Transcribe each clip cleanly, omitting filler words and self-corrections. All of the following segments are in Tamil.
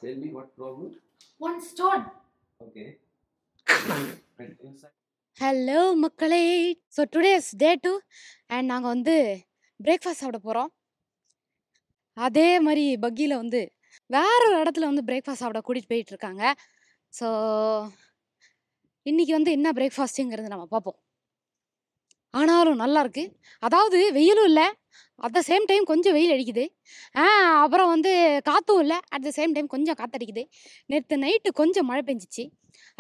Tell me what problem? One stone. Okay. And inside. Hello மக்களே. So today is day 2 and நாங்கள் வந்து பிரேக்ஃபாஸ்ட் சாப்பிட போகிறோம். அதே மாதிரி பக்கியில் வந்து வேற ஒரு இடத்துல வந்து பிரேக்ஃபாஸ்ட் சாப்பிட கூட்டிகிட்டு போயிட்டு இருக்காங்க. ஸோ இன்னைக்கு வந்து என்ன பிரேக்ஃபாஸ்ட்டுங்கிறது நம்ம பார்ப்போம். ஆனாலும் நல்லா இருக்கு. அதாவது வெயிலும் இல்லை, அட் த சேம் டைம் கொஞ்சம் வெயில் அடிக்குது. அப்புறம் வந்து காற்றும் இல்லை, அட் த சேம் டைம் கொஞ்சம் காற்றடிக்குது. நேற்று நைட்டு கொஞ்சம் மழை பெஞ்சிச்சு.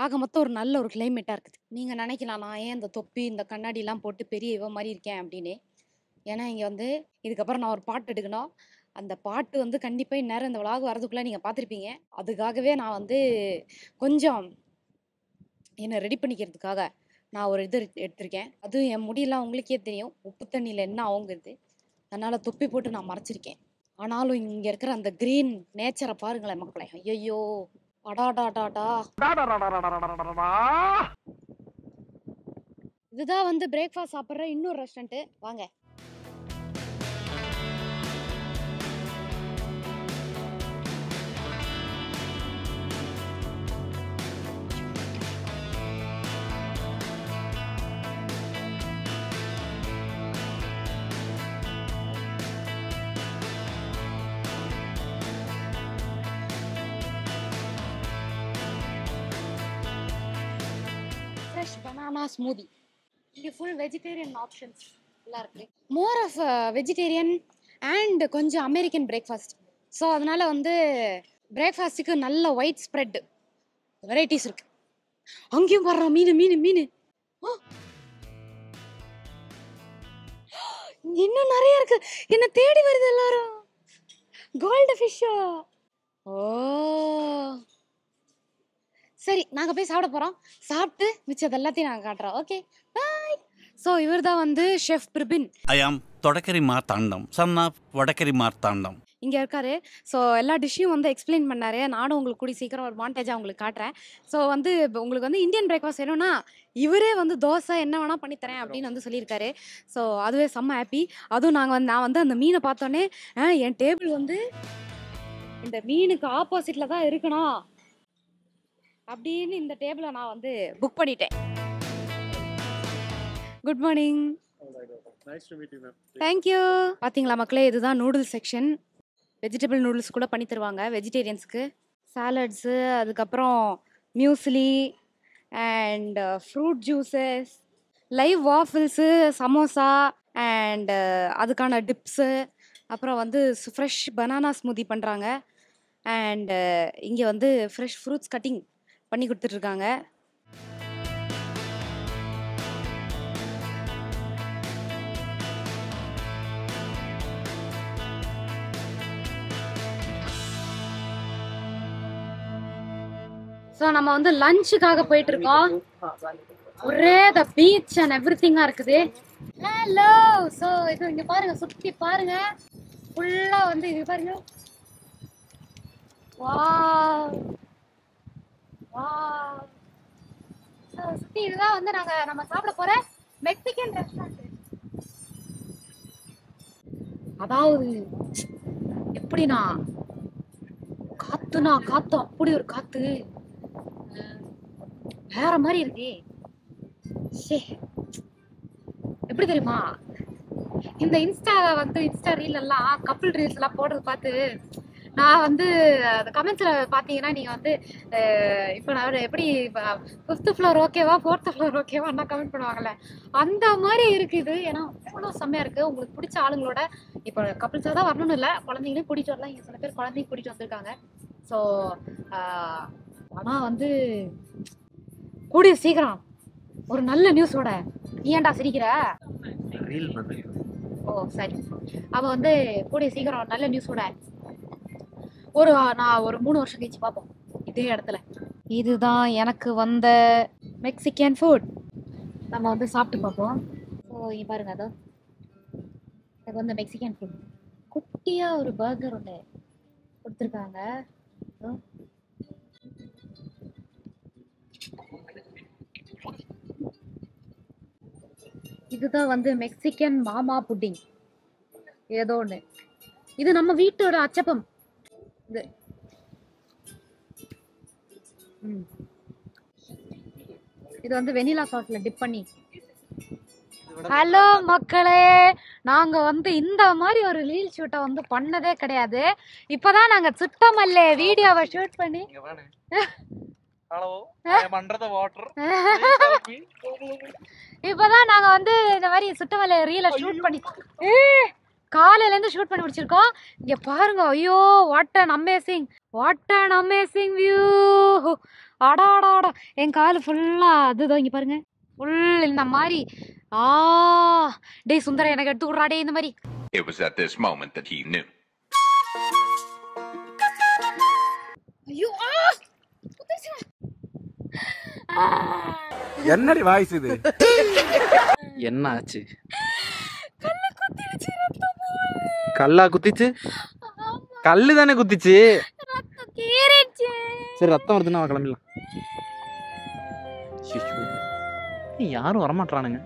ஆக மொத்தம் ஒரு நல்ல ஒரு கிளைமேட்டாக இருக்குது. நீங்கள் நினைக்கலாம் நான் ஏன் இந்த தொப்பி இந்த கண்ணாடிலாம் போட்டு பெரிய இவ மாதிரி இருக்கேன் அப்படின்னு. ஏன்னா இங்கே வந்து இதுக்கப்புறம் நான் ஒரு பாட்டு எடுக்கணும். அந்த பாட்டு வந்து கண்டிப்பாக இந்நேரம் இந்த விலாக் வரதுக்குள்ளே நீங்கள் பார்த்துருப்பீங்க. அதுக்காகவே நான் வந்து கொஞ்சம் என்னை ரெடி பண்ணிக்கிறதுக்காக நான் ஒரு இது எடுத்திருக்கேன். அதுவும் என் முடியெல்லாம் உங்களுக்கே தெரியும் உப்பு தண்ணியில் என்ன ஆகுங்கிறது. அதனால் தொப்பி போட்டு நான் மறைச்சிருக்கேன். ஆனாலும் இங்கே இருக்கிற அந்த க்ரீன் நேச்சரை பாருங்களேன் மக்களே. ஐயோ அடாடாடாடா. இதுதான் வந்து பிரேக்ஃபாஸ்ட் சாப்பிட்ற இன்னொரு ரெஸ்டாரண்ட்டு. வாங்க. Fresh banana smoothie. இங்கே ஃபுல் வெஜிடேரியன் ஆப்ஷன்ஸ் எல்லாம் இருக்குது. மோர் ஆஃப் வெஜிடேரியன் அண்ட் கொஞ்சம் அமெரிக்கன் பிரேக்ஃபாஸ்ட். ஸோ அதனால் வந்து பிரேக்ஃபாஸ்ட்டுக்கு நல்ல ஒயிட் ஸ்ப்ரெட் வெரைட்டிஸ் இருக்குது. அங்கேயும் வர்றோம் மீன் மீன் மீன். இன்னும் நிறைய இருக்கு. என்ன தேடி வருது எல்லாரும். கோல்டு ஃபிஷ்ஷா? ஓ சரி, நாங்கள் போய் சாப்பிட போகிறோம். சாப்பிட்டு மிச்சது எல்லாத்தையும் நாங்கள் காட்டுறோம். Okay bye. ஸோ இவர் தான் வந்து ஷெஃப் பிரிபின். ஐ ஆம் தொடக்கரி மார்த்தாண்டம், சன் ஆஃப் வடக்கரி மார்த்தாண்டம். இங்கே இருக்காரு. ஸோ எல்லா டிஷ்ஷையும் வந்து எக்ஸ்பிளைன் பண்ணாரு. நானும் உங்களுக்கு கூடி சீக்கிரம் ஒரு மாண்டேஜாக உங்களுக்கு காட்டுறேன். ஸோ வந்து உங்களுக்கு வந்து இந்தியன் பிரேக்ஃபாஸ்ட் வேணும்னா இவரே வந்து தோசை என்ன வேணால் பண்ணித்தரேன் அப்படின்னு வந்து சொல்லியிருக்காரு. ஸோ அதுவே செம்ம ஹாப்பி. அதுவும் நான் வந்து அந்த மீனை பார்த்தோன்னே என் டேபிள் வந்து இந்த மீனுக்கு ஆப்போசிட்டில் தான் இருக்கணும் அப்படின்னு இந்த டேபிளை நான் வந்து புக் பண்ணிட்டேன். Good morning. Nice to meet you, ma'am. Thank you. பார்த்தீங்களா மக்களே, இதுதான் நூடுல்ஸ் செக்ஷன். வெஜிடபிள் நூடுல்ஸ் கூட பண்ணி தருவாங்க வெஜிடேரியன்ஸ்க்கு. சாலட்ஸு, அதுக்கப்புறம் muesli and fruit juices, live waffles, samosa and அதுக்கான டிப்ஸு, அப்புறம் வந்து ஃப்ரெஷ் பனானா ஸ்மூதி பண்ணுறாங்க. அண்டு இங்கே வந்து ஃப்ரெஷ் ஃப்ரூட்ஸ் கட்டிங் பண்ணி கொடுத்துட்ருக்காங்க. ஸோ நம்ம வந்து லஞ்சுக்காக போயிட்டு இருக்கோம். ஒரே த பீச் அண்ட் எவ்ரி திங்காக இருக்குது. ஹலோ. ஸோ இது இங்கே பாருங்க, சுற்றி பாருங்க, ஃபுல்லாக வந்து இது பாருங்க. Wow wow. ஸோ சுற்றி இதுதான் வந்து நம்ம சாப்பிட போகிற மெக்சிகன் ரெஸ்டாரண்ட். அதாவது எப்படின்னா காத்து அப்படி ஒரு காத்து வேற மாதிரி இருக்கு. எப்படி தெரியுமா, இந்த இன்ஸ்டா ரீல் எல்லாம் கப்பிள் ரீல்ஸ் எல்லாம் போடுறது பார்த்து நான் வந்து அந்த கமெண்ட்ஸ்ல பாத்தீங்கன்னா நீங்க வந்து இப்போ நான் எப்படி 5th ஃப்ளோர் ஓகேவா 4th ஃப்ளோர் ஓகேவா கமெண்ட் பண்ணுவாங்கல்ல, அந்த மாதிரி இருக்குது. ஏன்னா அவ்வளோ செம்மையா இருக்கு. உங்களுக்கு பிடிச்ச ஆளுங்களோட இப்போ கப்பிள்ஸாக தான் வரணும்னு இல்லை, குழந்தைங்களையும் கூட்டிட்டு வரலாம். இங்கே சில பேர் குழந்தைங்க கூட்டிட்டு வந்திருக்காங்க. ஸோ ஆனால் வந்து கூடிய சீக்கிரம் ஒரு நல்ல நியூஸோட. நீ ஏன்டா சிரிக்கிற? ஓ சரி. அவ வந்து கூடிய சீக்கிரம் நல்ல நியூஸோட நான் ஒரு 3 வருஷம் கழிச்சு பார்ப்போம் இதே இடத்துல. இதுதான் எனக்கு வந்த மெக்சிகன் ஃபுட். நம்ம வந்து சாப்பிட்டு பார்ப்போம். ஸோ இங்கே பாருங்க, அதோ எனக்கு வந்து மெக்சிகன் ஃபுட் குட்டியாக ஒரு பர்கர் ஒன்று கொடுத்துருக்காங்க. இதுதான் வந்து மெக்சிகன் மாமா புட்டிங் ஏதோ ஒன்று. இது நம்ம வீட்டோட அச்சப்பம். இது இது வந்து வெனிலா சாஸ்ல டிப் பண்ணி. ஹலோ மக்களே, நாங்க வந்து இந்த மாதிரி ஒரு ரீல் ஷூட்டை வந்து பண்ணதே கிடையாது. இப்பதான் நாங்க சுத்தமல்லே வீடியோவை ஷூட் பண்ணி இப்பதான் நாங்க வந்து இந்த மாதிரி சுத்தமல்லே ரீலை ஷூட் பண்ணி காலையில இருந்து ஷூட் பண்ணி முடிச்சிருக்கோம். இங்க பாருங்க, ஐயோ வாட் அன் அமேசிங் வியூ. அடாடாடா, என் கால் ஃபுல்லா அதுதான். இங்க பாருங்க, ஃபுல் இந்த மாதிரி. டேய் சுந்தரம், எனக்கு எடுத்து விடுறா டே இந்த மாதிரி. It was at this moment that he knew. ஐயோ என்னடி வாய்ஸ் இது? என்ன ஆச்சு? கல்லா குத்திச்சு? கல்லு தானே குத்திச்சு. சரி, ரத்தம் வருதுன்னா கிளம்பிடலாம். யாரும் வரமாட்டானுங்க,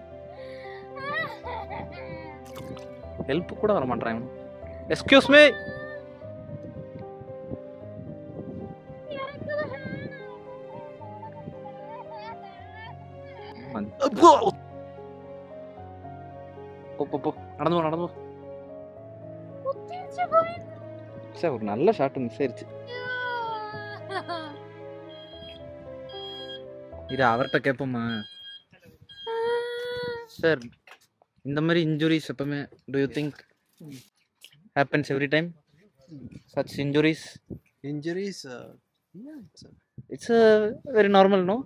ஹெல்ப் கூட வரமாட்டாங்க. Excuse me. நடந்து போ. சார், ஒரு நல்ல ஷாட் மிஸ் ஆயிருச்சு. இது அவர்கிட்ட கேட்போமா சார்? இந்த மாதிரி இன்ஜுரிஸ் எப்பவுமே do you think happens every time such injuries? Yeah, It's a very normal, no?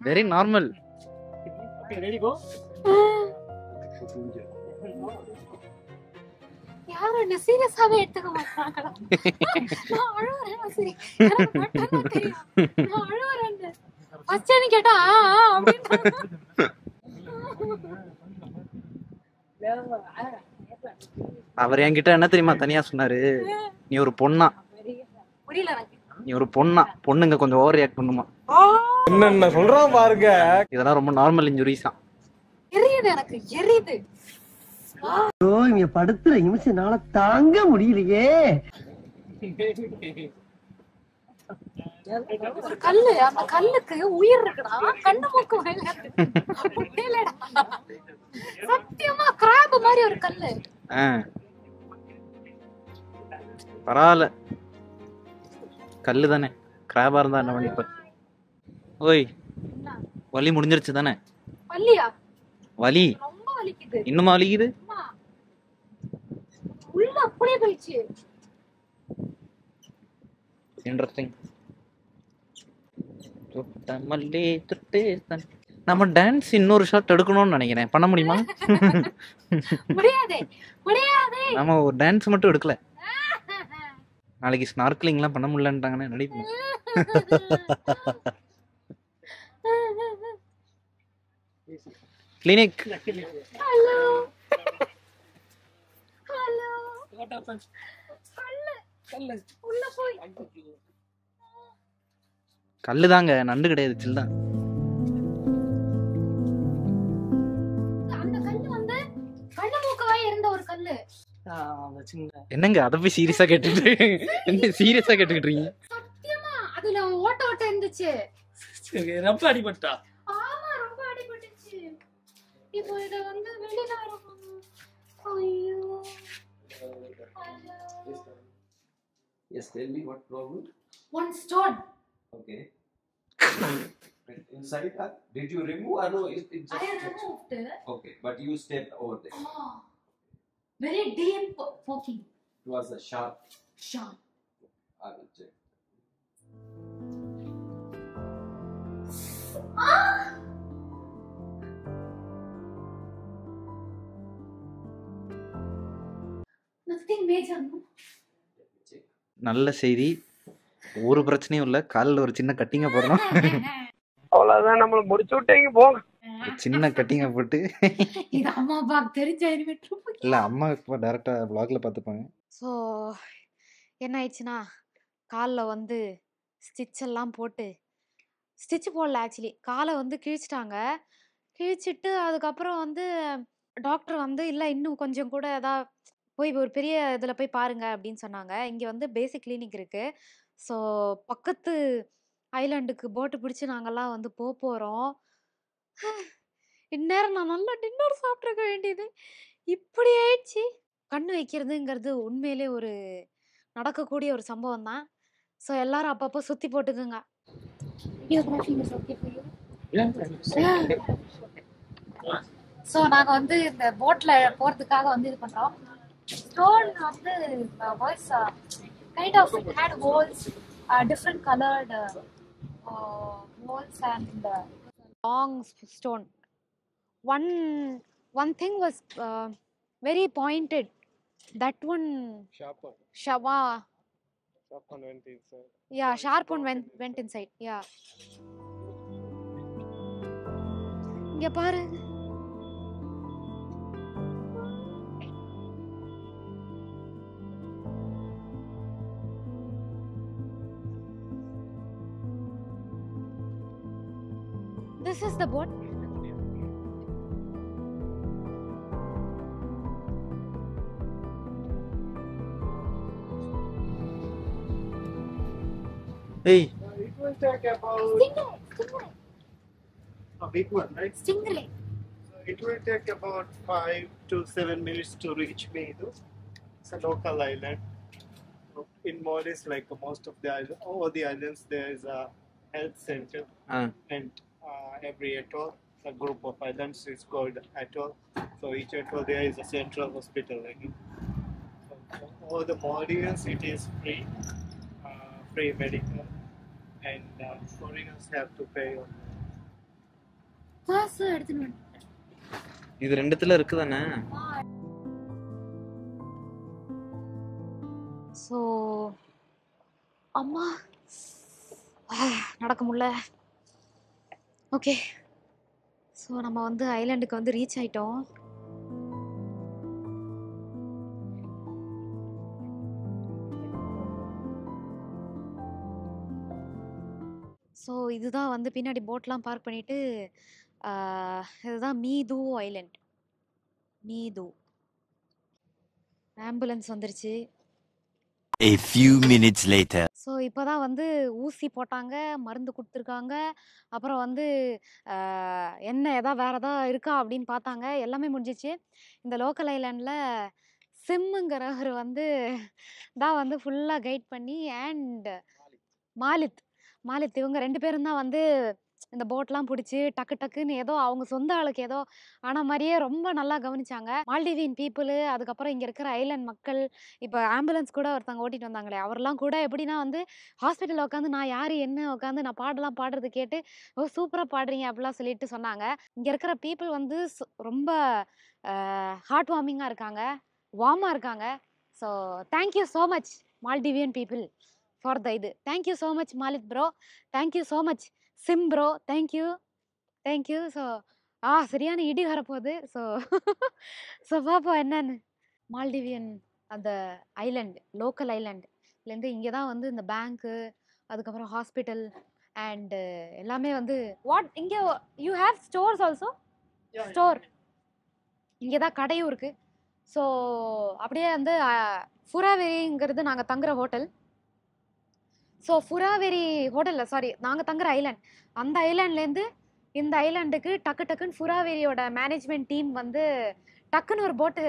Very normal. Okay, ready, go. யாரும் என்ன சீரியஸாவே எடுத்துக்க மாட்டாங்களா? நான் அழுவுறேன். சரி, எனக்கு மட்டும் தெரியும் நான் அழுவுறேன்னு. அச்சேன்னு கேட்டா அவர் என்கிட்ட என்ன தெரியுமா தனியா சொன்னாரு? நீ ஒரு பொண்ணா, முடியல எனக்கு. நீ ஒரு பொண்ணா, பொண்ணுங்க கொஞ்சம் ஓவர் ரியாக்ட் பண்ணுமா. என்னென்ன சொல்றான் பாருங்க. இதெல்லாம் ரொம்ப நார்மல் இன்ஜுரிஸ் தான். எரியுது, எனக்கு எரியுது. இங்க படுத்துற நிமிஷம்னால தாங்க முடியலையே. ஒரு கல்லு, அந்த கல்லுக்கு உயிர் இருக்குடா, கண்ணு மூக்கு இல்லடா. சத்தியமா கிராப் மாதிரி ஒரு கல்லு. பரவாயில்ல, கல்லு தானே, கிராபா இருந்தா என்ன பண்ணிப்ப? ஓய், வலி முடிஞ்சிருச்சு தானே? வலியா? வலி ரொம்ப வலிக்குது. இன்னுமா வலிக்குது? உள்ள அப்படியே போயிடுச்சு. இன்ட்ரெஸ்டிங். நம்ம டான்ஸ் இன்னொரு ஷாட் எடுக்கணும்னு நினைக்கிறேன். பண்ண முடியுமா? முடியாதே, முடியாதே. நம்ம ஒரு டான்ஸ் மட்டும் எடுக்கல. நாளைக்கு ஸ்னார்க்லிங்லாம் பண்ண முடியலன்றாங்கன்னு நடிப்போம். கிளினிக். Hello hello. கல்லு உள்ள போய். கல்லு தாங்க, நண்டு கிடையாது, சில்தான். அந்த கல்லு வந்து கண்ணு மூக்கவாய் இருந்த ஒரு கல்லு. என்னங்க அதை போய் சீரியஸா கேட்டுட்டு என்ன சீரியஸா கேட்டுக்கிட்டீங்க? சத்தியமா அதுல ஓட்ட ஓட்ட இருந்துச்சு. ரொம்ப அடிபட்டா? ஆமா, ரொம்ப அடிபட்டுச்சு. இப்போ இத வந்து வெளியில வரணும். ஐயோ. Yes, tell me what problem. One stone. Okay. Inside that, did you remove or no? It just. I removed. Okay, but you stepped over there. Very deep poking. It was a sharp. Sharp. I will check. Nothing major, no? நல்ல செய்தி, ஒரு பிரச்சனையும் இல்ல. காலில் ஒரு சின்ன கட்டிங்க போடணும். அவ்வளவுதான், நம்மள முடிச்சு விட்டீங்க போங்க. சின்ன கட்டிங்க போட்டு. இது அம்மா அப்பாக்கு தெரிஞ்ச இல்ல, அம்மா இப்போ டைரக்டா vlogல பார்த்துப்பாங்க. ஸோ என்ன ஆயிடுச்சுன்னா, காலில் வந்து ஸ்டிச் எல்லாம் போட்டு, ஸ்டிச் போடல ஆக்சுவலி, காலை வந்து கிழிச்சிட்டாங்க. கிழிச்சிட்டு அதுக்கப்புறம் வந்து டாக்டர் வந்து இல்லை இன்னும் கொஞ்சம் கூட ஏதாவது போய் ஒரு பெரிய இதில் போய் பாருங்க அப்படின்னு சொன்னாங்க. இங்கே வந்து பேசிக் கிளினிக் இருக்குது. ஸோ பக்கத்து ஐலாண்டுக்கு போட்டு பிடிச்சி நாங்கெல்லாம் வந்து போகிறோம். இந்நேரம் நான் நல்லா டின்னர் சாப்பிட்ருக்க வேண்டியது இப்படி ஆயிடுச்சு. கண்ணு வைக்கிறதுங்கிறது உண்மையிலே ஒரு நடக்கக்கூடிய ஒரு சம்பவம் தான். ஸோ எல்லாரும் அப்பப்போ சுற்றி போட்டுக்குங்க. ஸோ நாங்கள் வந்து இந்த போட்டில் போகிறதுக்காக வந்து இது பண்ணுறோம். ஸ்டோன் வந்து was kind of it had holes, different coloured holes and long stone. One thing was very pointed. That one Sharp Shava. one went inside. Yeah, sharp one went inside. Yeah. இங்க பாரு. This is the boat. Hey, It will take about a big one, right? Stingray. It will take about 5 to 7 minutes to reach Medu. It's a local island. In Maldives, like most of the islands, all the islands, there is a health center, and every atoll, a group of islands is called atoll. So each atoll there is a central hospital. Like so for all the Maldivians, it is free medical, and foreigners have to pay. காசு எடுத்துன்னு வந்து. இது ரெண்டுத்துல இருக்குதானே? ஸோ அம்மா நடக்க முடியல. ஓகே, ஸோ நம்ம வந்து ஐலாண்டுக்கு வந்து ரீச் ஆயிட்டோம். ஸோ இதுதான் வந்து பின்னாடி போட்லாம் பார்க் பண்ணிட்டு இதுதான் மீது ஐலண்ட். மீது ஆம்புலன்ஸ் வந்துருச்சு. A few minutes later. So இப்போ தான் வந்து ஊசி போட்டாங்க, மருந்து கொடுத்துருக்காங்க. அப்புறம் வந்து என்ன வேறு எதாவது இருக்கா அப்படின்னு பார்த்தாங்க. எல்லாமே முடிஞ்சிச்சு. இந்த லோக்கல் ஐலாண்டில் சிம்முங்கிறவர் வந்து தான் வந்து ஃபுல்லாக கைட் பண்ணி, அண்ட் மாலித் இவங்க 2 பேரும் தான் வந்து இந்த போட்லாம் பிடிச்சி டக்கு டக்குன்னு ஏதோ அவங்க சொந்த ஆளுக்கு ஏதோ ஆன மாதிரியே ரொம்ப நல்லா கவனிச்சாங்க. மால்டிவியன் பீப்புளு, அதுக்கப்புறம் இங்கே இருக்கிற ஐலாண்ட் மக்கள், இப்போ ஆம்புலன்ஸ் கூட ஒருத்தவங்க ஓட்டிட்டு வந்தாங்களே, அவர்லாம் கூட எப்படின்னா வந்து ஹாஸ்பிட்டலில் உட்காந்து நான் யார் என்ன உட்காந்து நான் பாடுறது கேட்டு ஓ சூப்பராக பாடுறீங்க அப்படிலாம் சொல்லிட்டு சொன்னாங்க. இங்கே இருக்கிற பீப்புள் வந்து ரொம்ப ஹார்ட் வார்மிங்காக இருக்காங்க, வார்மாக இருக்காங்க. So thank you so much Maldivian people for the இது. Thank you so much Malith bro, thank you so much Sim bro, thank you. So சரியான இடி வரப்போகுது. ஸோ பார்ப்போம் என்னன்னு. மால்டிவியன் அந்த ஐலாண்ட், லோக்கல் ஐலாண்ட்லேருந்து இங்கே தான் வந்து இந்த பேங்க்கு, அதுக்கப்புறம் ஹாஸ்பிட்டல் அண்டு எல்லாமே வந்து இங்கே you have stores also. Store இங்கே தான் கடையும் இருக்குது. ஸோ அப்படியே வந்து ஃபுராவெரிங்கிறது நாங்கள் தங்குற ஹோட்டல். ஸோ ஃபுராவெரி ஹோட்டலில் நாங்கள் தங்குற ஐலாண்ட், அந்த ஐலாண்ட்லேருந்து இந்த ஐலாண்டுக்கு டக்குன்னு ஃபுராவெரியோட மேனேஜ்மெண்ட் டீம் வந்து டக்குன்னு ஒரு போட்டு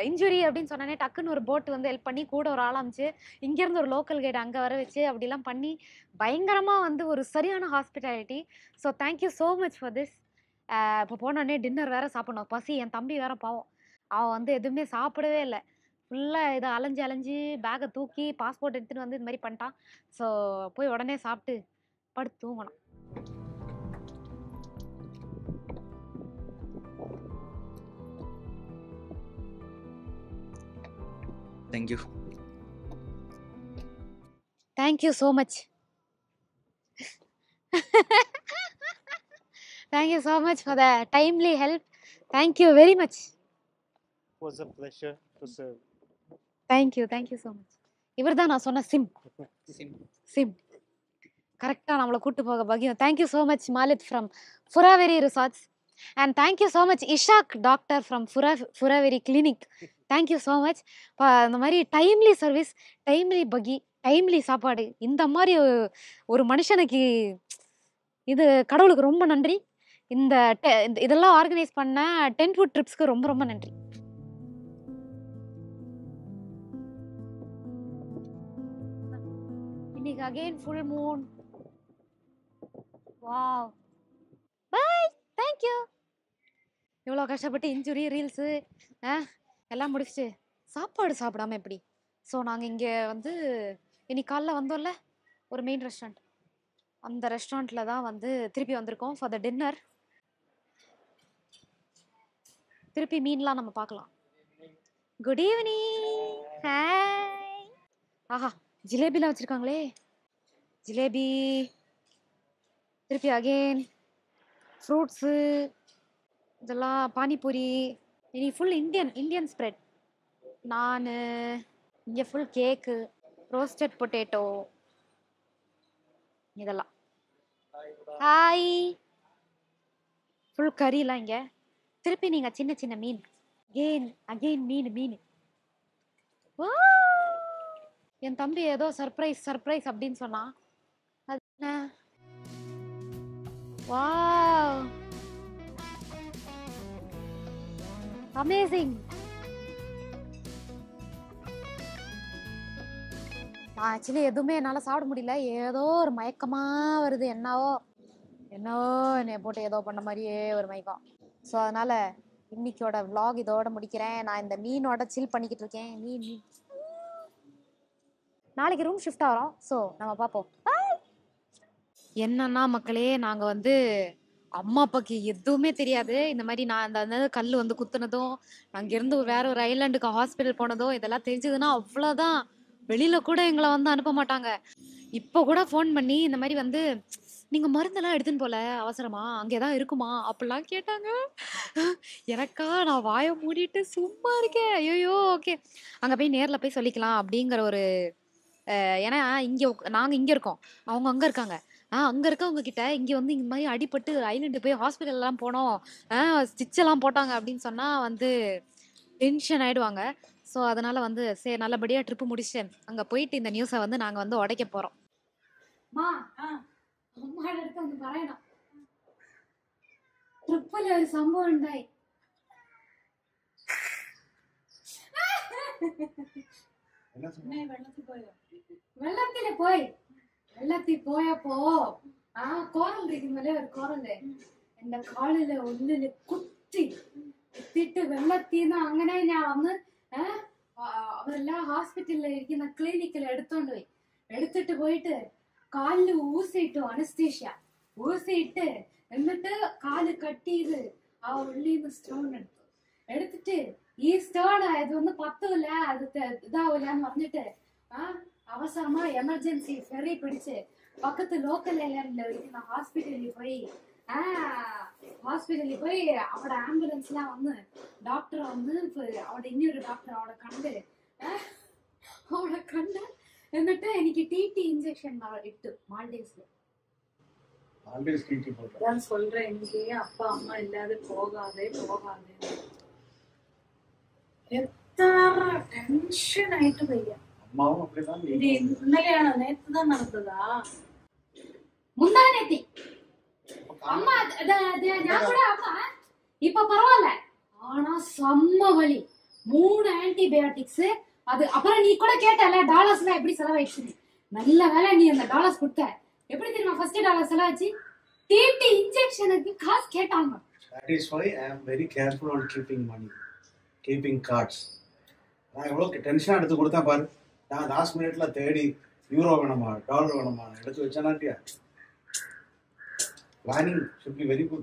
இன்ஜுரி அப்படின்னு சொன்னோன்னே டக்குன்னு ஒரு போட்டு வந்து ஹெல்ப் பண்ணி கூட ஒரு ஆள் அமைச்சு இங்கேருந்து ஒரு லோக்கல் கைடு அங்கே வர வச்சு அப்படிலாம் பண்ணி பயங்கரமாக வந்து ஒரு சரியான hospitality. So thank you so much for this. இப்போ போனோடனே டின்னர் வேறு சாப்பிட்ணும், பசி. என் தம்பி வேறு பாவம், அவன் வந்து எதுவுமே சாப்பிடவே இல்லை. ஃபுல்லாக இதை அலைஞ்சு பேக்கை தூக்கி பாஸ்போர்ட் எடுத்துகிட்டு வந்து இது மாதிரி பண்ணிட்டான். ஸோ போய் உடனே சாப்பிட்டு படுத்து தூங்கணும். Thank you. Thank you so much. Thank you so much for the timely help. Thank you very much. It was a pleasure to serve. Thank you so much. இவர் தான் நான் சொன்ன சிம் கரெக்டாக நம்மளை கூப்பிட்டு போக பகியம். Thank you so much Malith from Furaveri resorts, and thank you so much Ishaq doctor from Furaveri clinic. Thank you so much. இந்த மாதிரி டைம்லி சர்வீஸ், டைம்லி பகி டைம்லி சாப்பாடு. இந்த மாதிரி ஒரு மனுஷனுக்கு இது கடவுளுக்கு ரொம்ப நன்றி. இதெல்லாம் ஆர்கனைஸ் பண்ண 10 ஃபுட் ட்ரிப்ஸ்க்கு ரொம்ப ரொம்ப நன்றி. இன்னைக்கு again full moon. Wow, bye, thank you. இவ்வளோ கஷ்டப்பட்டு இன்ஜுரி ரீல்ஸு எல்லாம் முடிச்சுட்டு சாப்பாடு சாப்பிடாம எப்படி? ஸோ நாங்கள் இங்கே வந்து இன்னைக்கு காலைல வந்தோம்ல ஒரு மெயின் ரெஸ்டாரண்ட், அந்த ரெஸ்டாரண்ட்டில் தான் வந்து திருப்பி வந்திருக்கோம் ஃபார் த டின்னர். திருப்பி மீன்லாம் நம்ம பார்க்கலாம். Good evening. ஹாய். ஆஹா, ஜிலேபிலாம் வச்சுருக்காங்களே, ஜிலேபி. திருப்பி அகெயின் ஃப்ரூட்ஸு, இதெல்லாம் பானிபூரி. இனி ஃபுல் இந்தியன் ஸ்ப்ரெட். நான் இங்கே ஃபுல் கேக்கு, ரோஸ்டட் பொட்டேட்டோ, இதெல்லாம். ஹாய். ஃபுல் கறிலாம் இங்கே. திருப்பி நீங்கள் சின்ன சின்ன மீன், அகெயின் மீன். என் தம்பி ஏதோ சர்ப்ரைஸ் அப்படின்னு சொன்னான். அது என்ன? Wow, amazing. நான் ஆக்சுவலி எதுவுமே என்னால் சாப்பிட முடியல. ஏதோ ஒரு மயக்கமாக வருது. என்னவோ என்னை போட்டு ஏதோ பண்ண மாதிரியே ஒரு மயக்கம். ஸோ அதனால் இன்னைக்கோட vlog இதோட முடிக்கிறேன். நான் இந்த மீனோட சில் பண்ணிக்கிட்டு இருக்கேன். மீன் நாளைக்கு ரூம் ஷிஃப்ட் ஆகிறோம். ஸோ நம்ம பார்ப்போம். என்னன்னா மக்களே, நாங்கள் வந்து அம்மா அப்பாவுக்கு எதுவுமே தெரியாது. இந்த மாதிரி நான் அந்த கல் வந்து குத்துனதும், அங்கேருந்து வேற ஒரு ஐலாண்டுக்கு ஹாஸ்பிட்டல் போனதும் இதெல்லாம் தெரிஞ்சதுன்னா அவ்வளோதான். வெளியில் கூட எங்களை வந்து அனுப்ப மாட்டாங்க. இப்போ கூட ஃபோன் பண்ணி இந்த மாதிரி வந்து நீங்கள் மருந்தெல்லாம் எடுத்துன்னு போல அவசரமா, அங்கே தான் இருக்குமா அப்படிலாம் கேட்டாங்க. எனக்கா நான் வாயை மூடிட்டு சும்மா இருக்கேன். ஐயோ ஓகே, அங்கே போய் நேரில் போய் சொல்லிக்கலாம் அப்படிங்கிற ஒரு ஏன்னா நாங்கள் இங்கே இருக்கோம், அவங்க அங்கே இருக்காங்க. அங்கே இருக்கவங்க கிட்ட இங்கே வந்து இந்த மாதிரி அடிபட்டு ஐலண்டு போய் ஹாஸ்பிட்டல்லாம் போனோம், ஸ்டிச்செல்லாம் போட்டாங்க அப்படின்னு சொன்னால் வந்து டென்ஷன் ஆகிடுவாங்க. ஸோ அதனால் வந்து சரி நல்லபடியாக ட்ரிப்பு முடிச்சுட்டு அங்கே போயிட்டு இந்த நியூஸை வந்து நாங்கள் வந்து உடைக்க போகிறோம். அம்மா எடுத்து வந்து പറയണം, ട്രിപ്പിൽ ഒരു സംഭവം ഉണ്ടായി. വെള്ളത്തിൽ പോയപ്പോ കോറൽ ഇരിക്കുന്നല്ലേ, ഒരു കോറല് എന്റെ കാലില് ഉള്ളില് കുത്തിട്ട് വെള്ളത്തിന്ന് അങ്ങനെ ഞാൻ വന്ന് അവരെല്ലാം ഹോസ്പിറ്റലിൽ ഇരിക്കുന്ന ക്ലിനിക്കിൽ എടുത്തിട്ട് പോയിട്ട് കാലില് ഊസിട്ടു, അനസ്തേഷ്യ ഊസിട്ട്, എന്നിട്ട് കാല് കട്ട് ചെയ്ത് ആ ഉള്ളിന്ന് സ്റ്റോൺ എടുത്തിട്ട് ഈ സ്റ്റോൺ ഇതൊന്നും പത്തൂല, അത് ഇതാവൂല എന്ന് പറഞ്ഞിട്ട് അവസരമാ എമർജൻസി ഫെറി പിടിച്ച് പക്കത്ത് ലോക്കൽ ഏരിയയില് ഇരിക്കുന്ന ഹോസ്പിറ്റലിൽ പോയി അവിടെ ആംബുലൻസിലാ വന്ന് ഡോക്ടർ വന്ന് അവിടെ ഇനിയൊരു ഡോക്ടർ അവിടെ കണ്ട് എന്നിട്ട് എനിക്ക് TT ഇഞ്ചക്ഷൻ ഇട്ടു മാൽഡീവ്സില്. ഞാൻ சொல்றேன், എനിക്ക് அப்பா அம்மா இல்லாத போகாதே എത്ര ടെൻഷൻ ആയിട്ട് വയ്യ. ഇത് ഇന്നലെയാണോ നേരത്തെ നടന്നതാ? മുந்தாനെത്തി അമ്മ ഞാൻ கூட അമ്മ இப்ப பரவாயில்ல, ஆனா செம்ம வலி. 3 ஆன்டிபயோட்டிக்ஸ். அது அப்புறம் நீ கூட கேட்டல டாலர்ஸ்லாம் எப்படி செலவாயிடுச்சு. நல்ல வேலை நீ அந்த டாலர்ஸ் கொடுத்த. எப்படி தெரியுமா ஃபர்ஸ்ட் டாலர் செலவாச்சு? TT இன்ஜெக்ஷனுக்கு காசு கேட்டாங்க. That is why I am very careful on keeping cards. நான் எவ்வளவு டென்ஷன் எடுத்து கொடுத்தா பாரு. நான் லாஸ்ட் மினிட்ல தேடி யூரோ வேணுமா டாலர் வேணுமா எடுத்து வச்சானாட்டியா. Planning should be very good.